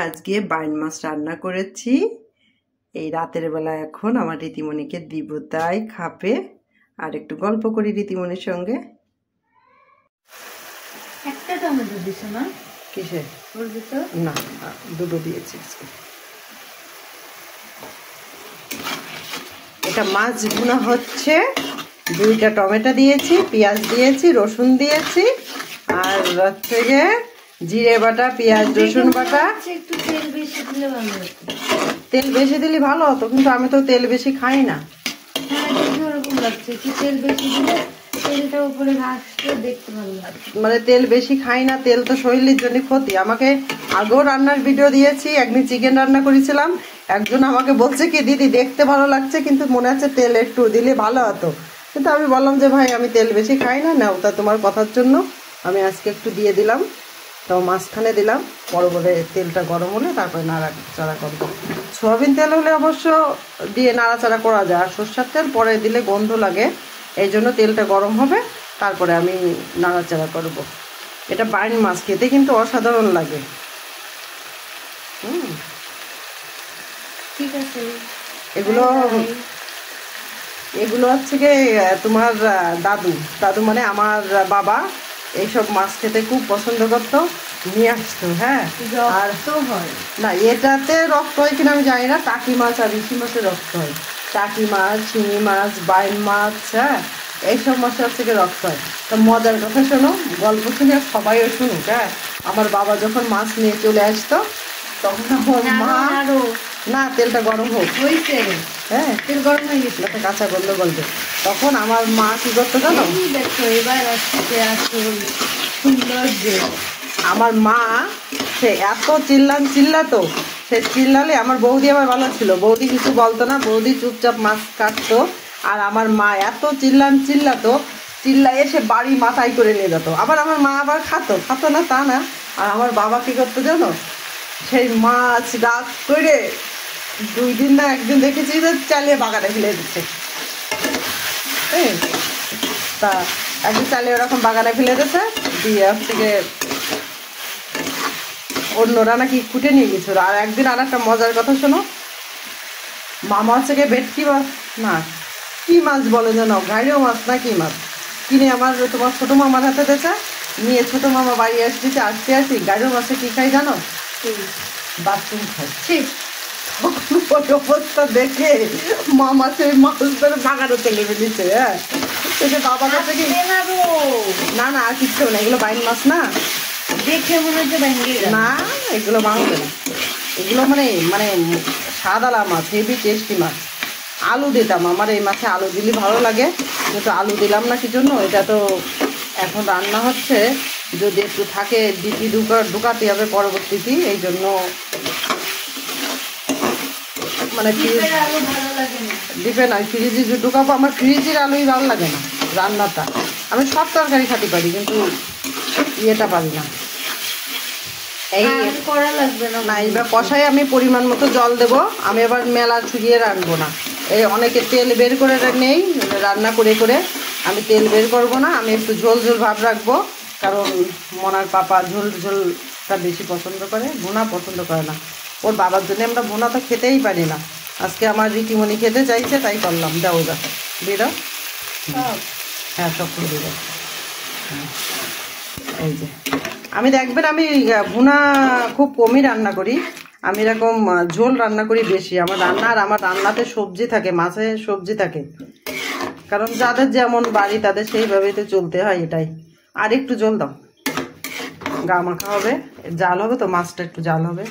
আজকে বাইন মাছ রান্না করেছি এই রাতের বেলা। এখন আমার রীতিমণিকে দিব, তাই খাবে আর একটু গল্প করি রীতিমণির সঙ্গে। একটা টমেটো দিছো না? কিসে? না, দুটো দিয়েছি। এটা মাছ ভুনা হচ্ছে, দুইটা টমেটো দিয়েছি, পেঁয়াজ দিয়েছি, রসুন দিয়েছি, আর হচ্ছে গিয়ে জিরে বাটা, পেঁয়াজ রসুন বাটা। একটু তেল বেশি দিলে ভালো হতো। তেল বেশি দিলে ভালো হতো, কিন্তু আমি তো তেল বেশি খাই না। ওরকম লাগছে কি তেল বেশি দিলে তেলটা উপরে ভাসতে দেখতে ভালো লাগে। মানে তেল বেশি খাই না, তেল তো শরীরের জন্য ক্ষতি। আমাকে আগেও রান্নার ভিডিও দিয়েছি, একদিন চিকেন রান্না করেছিলাম, একজন আমাকে বলছে কি দিদি দেখতে ভালো লাগছে কিন্তু মনে হচ্ছে তেল একটু দিলে ভালো হতো। কিন্তু আমি বললাম যে ভাই আমি তেল বেশি খাই না, নাও তা তোমার কথার জন্য আমি আজকে একটু দিয়ে দিলাম। তো মাঝখানে দিলাম, পরে তেলটা গরম হলে তারপরে নাড়াচাড়া করবো। সয়াবিন তেল হলে অবশ্য দিয়ে নাড়াচাড়া করা যায়, আর সরষের তেল পরে দিলে গন্ধ লাগে, এই জন্য তেলটা গরম হবে তারপরে আমি নাড়াচাড়া করব। এটা বাইন মাছ খেতে কিন্তু অসাধারণ লাগে। ঠিক আছে। এগুলো হচ্ছে কি তোমার দাদু মানে আমার বাবা এইসব মাছ খেতে খুব পছন্দ করতো, নিয়ে আসতো। হ্যাঁ, আর তো হয় না, এটাতে রক্ত হয় কিনা আমি জানি না। টাকি মাছ আর ইসি মাছের রক্ত হয়, টাকি মাছ, শিঙি মাছ, বাইন মাছ, হ্যাঁ এইসব মাছের হচ্ছে কি রক্ত হয়। তো মজার কথা শোনো, গল্প শুনে সবাইও শুনুক। হ্যাঁ, আমার বাবা যখন মাছ নিয়ে চলে আসতো তখন আমার মা, না তেলটা গরম হোক, হ্যাঁ তেল গরম হয়ে গেছিল, একটা কাঁচা গন্ধ গলবে, তখন আমার মা কি করতো জানো? দেখো এবার সুন্দর যে আমার মা সে এত চিল্লাতো, সে চিল্লালে আমার বৌদি আমার ভালো ছিল, বৌদি কিছু বলতো না, বৌদি চুপচাপ মাছ কাটতো। আর আমার মা এত চিল্লাতো, চিল্লাইয়ে সে বাড়ি মাথায় করে নিয়ে যেত। আবার আমার মা আবার খাতো না তা না। আর আমার বাবা কি করতো জানো? সেই মাছ রাত করে 2 দিন না একদিন দেখেছি যে চালিয়ে বাগানে ফেলে দিচ্ছে। হ্যাঁ, তা একদিন চালিয়ে ওরকম বাগানে ফেলে দিচ্ছে, দিয়ে থেকে অন্যরা নাকি কুটে নিয়ে গেছিল। আর একদিন আর একটা মজার কথা শোনো, মামা হচ্ছে গিয়ে ভেটকি মাছ না কি মাছ বলে যেন, ঘাইড়েও মাছ না কি মাছ কিনে আমার তোমার ছোটো মামার হাতে দিয়েছে, নিয়ে ছোটো মামা বাড়ি আসতে আসি গাইড়েও মাছে কি খাই জানো? বাথরুম খাচ্ছি। অবস্থা দেখে মামা সেই মাছ ধরে বাগানো চলে বেরিয়েছে। হ্যাঁ, বাবা কাছে কি না আর কিচ্ছু না, এগুলো বাইন মাছ না, দেখে মনে হচ্ছে না এগুলো ভাঙবে না, এগুলো মানে সাদালা মাছ, হেভি টেস্টি মাছ। আলু দিতাম, আমার এই মাছে আলু দিলে ভালো লাগে, কিন্তু আলু দিলাম না কি জন্য, এটা তো এখন রান্না হচ্ছে, যদি একটু থাকে ডিপি ঢুকাতে হবে পরবর্তীতে, এই জন্য মানে ডিপে নয়, ফ্রিজে যে ঢুকাবো, আমার ফ্রিজের আলুই ভালো লাগে না রান্নাটা। আমি সব তরকারি খাতে পারি কিন্তু ইয়েটা পারি না। এই করা লাগবে না, এইবার কষাই আমি পরিমাণ মতো জল দেব। আমি আবার মেলা ছুঁয়ে রাখবো না, এই অনেকে তেল বের করে নেই রান্না করে, আমি তেল বের করব না, আমি একটু ঝোল ভাব রাখবো। কারণ মনার পাপা ঝোলটা বেশি পছন্দ করে, ভুনা পছন্দ করে না। ওর বাবার জন্য আমরা ভুনা তো খেতেই পারি না। আজকে আমার রীতিমণি খেতে চাইছে, তাই করলাম। দাও ওটা দিয়ে দাও, হ্যাঁ সব করে দিয়ে দাও। এই যে আমি দেখবেন আমি ভুনা খুব কমই রান্না করি, আমি এরকম ঝোল রান্না করি বেশি। আমার রান্নাতে সবজি থাকে, মাছে সবজি থাকে, কারণ যাদের যেমন বাড়ি তাদের সেইভাবেই তো চলতে হয়, এটাই। আর একটু ঝোল দাও, গা মাখা হবে, জাল হবে তো, মাছটা একটু জাল হবে।